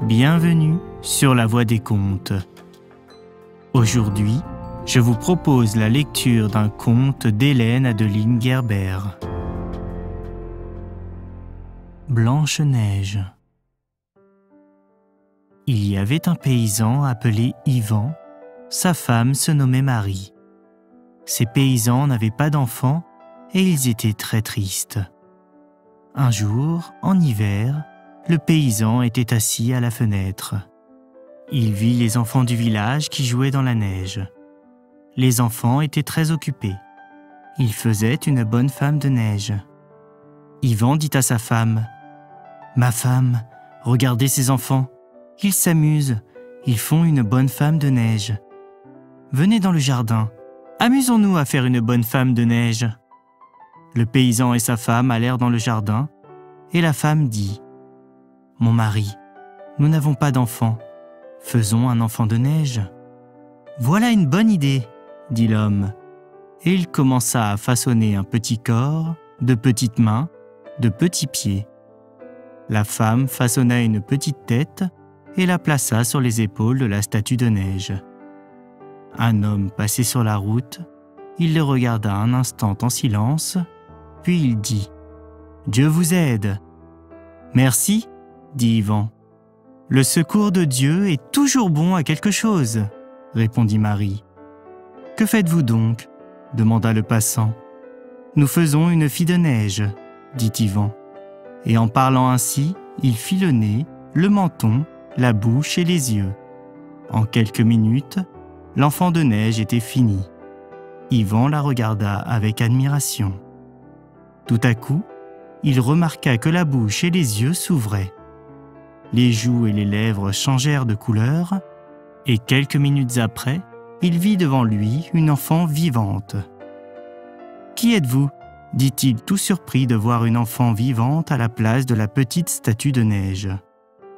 Bienvenue sur la Voie des Contes. Aujourd'hui, je vous propose la lecture d'un conte d'Hélène Adeline Gerber. Blanche-Neige. Il y avait un paysan appelé Yvan. Sa femme se nommait Marie. Ces paysans n'avaient pas d'enfants et ils étaient très tristes. Un jour, en hiver, le paysan était assis à la fenêtre. Il vit les enfants du village qui jouaient dans la neige. Les enfants étaient très occupés. Ils faisaient une bonne femme de neige. Yvan dit à sa femme : « Ma femme, regardez ces enfants. Ils s'amusent. Ils font une bonne femme de neige. Venez dans le jardin. Amusons-nous à faire une bonne femme de neige. » Le paysan et sa femme allèrent dans le jardin et la femme dit : « Mon mari, nous n'avons pas d'enfant. Faisons un enfant de neige. »« Voilà une bonne idée, » dit l'homme. Et il commença à façonner un petit corps, de petites mains, de petits pieds. La femme façonna une petite tête et la plaça sur les épaules de la statue de neige. Un homme passait sur la route. Il le regarda un instant en silence, puis il dit : « Dieu vous aide. »« Merci, » dit Yvan. « Le secours de Dieu est toujours bon à quelque chose, » répondit Marie. « Que faites-vous donc » demanda le passant. « Nous faisons une fille de neige, » dit Yvan. Et en parlant ainsi, il fit le nez, le menton, la bouche et les yeux. En quelques minutes, l'enfant de neige était fini. Yvan la regarda avec admiration. Tout à coup, il remarqua que la bouche et les yeux s'ouvraient. Les joues et les lèvres changèrent de couleur, et quelques minutes après, il vit devant lui une enfant vivante. « Qui êtes-vous » dit-il tout surpris de voir une enfant vivante à la place de la petite statue de neige.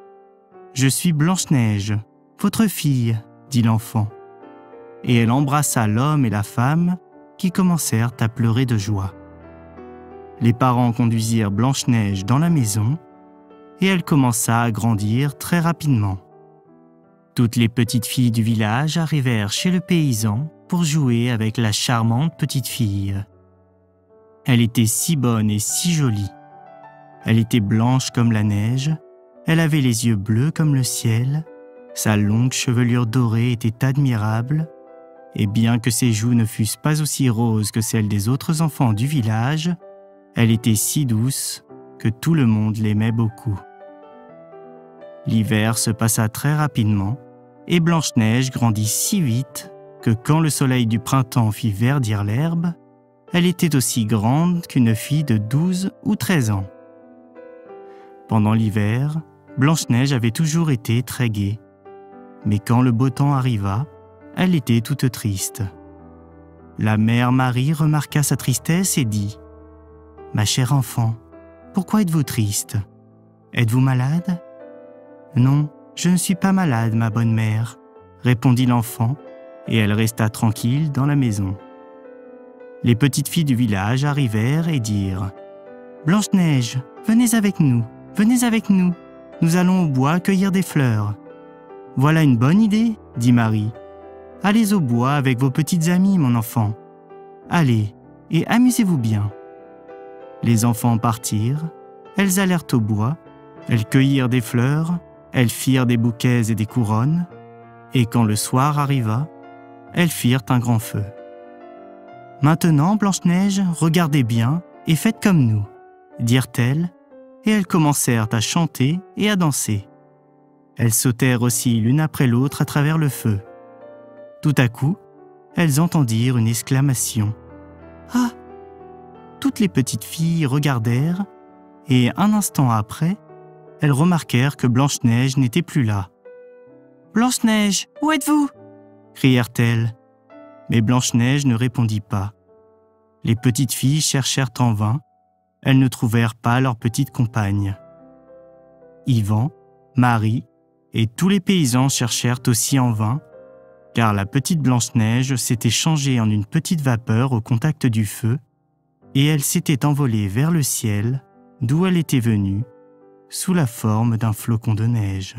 « Je suis Blanche-Neige, votre fille, » dit l'enfant. Et elle embrassa l'homme et la femme qui commencèrent à pleurer de joie. Les parents conduisirent Blanche-Neige dans la maison et elle commença à grandir très rapidement. Toutes les petites filles du village arrivèrent chez le paysan pour jouer avec la charmante petite fille. Elle était si bonne et si jolie. Elle était blanche comme la neige, elle avait les yeux bleus comme le ciel, sa longue chevelure dorée était admirable, et bien que ses joues ne fussent pas aussi roses que celles des autres enfants du village, elle était si douce que tout le monde l'aimait beaucoup. L'hiver se passa très rapidement et Blanche-Neige grandit si vite que quand le soleil du printemps fit verdir l'herbe, elle était aussi grande qu'une fille de 12 ou 13 ans. Pendant l'hiver, Blanche-Neige avait toujours été très gaie. Mais quand le beau temps arriva, elle était toute triste. La mère Marie remarqua sa tristesse et dit : « Ma chère enfant, pourquoi êtes-vous triste ? Êtes-vous malade ? » ?»« Non, je ne suis pas malade, ma bonne mère, » répondit l'enfant, et elle resta tranquille dans la maison. Les petites filles du village arrivèrent et dirent : « Blanche-Neige, venez avec nous, nous allons au bois cueillir des fleurs. »« Voilà une bonne idée, » dit Marie. « Allez au bois avec vos petites amies, mon enfant. Allez, et amusez-vous bien. » Les enfants partirent, elles allèrent au bois, elles cueillirent des fleurs, elles firent des bouquets et des couronnes, et quand le soir arriva, elles firent un grand feu. « Maintenant, Blanche-Neige, regardez bien et faites comme nous, » dirent-elles, et elles commencèrent à chanter et à danser. Elles sautèrent aussi l'une après l'autre à travers le feu. Tout à coup, elles entendirent une exclamation. « Ah !» Toutes les petites filles regardèrent, et un instant après, elles remarquèrent que Blanche-Neige n'était plus là. « Blanche-Neige, où êtes-vous » crièrent-elles. Mais Blanche-Neige ne répondit pas. Les petites filles cherchèrent en vain. Elles ne trouvèrent pas leur petite compagne. Yvan, Marie et tous les paysans cherchèrent aussi en vain, car la petite Blanche-Neige s'était changée en une petite vapeur au contact du feu, et elle s'était envolée vers le ciel, d'où elle était venue, sous la forme d'un flocon de neige.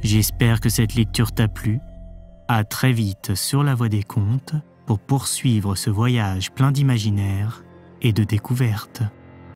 J'espère que cette lecture t'a plu. À très vite sur la Voie des Contes pour poursuivre ce voyage plein d'imaginaire et de découvertes.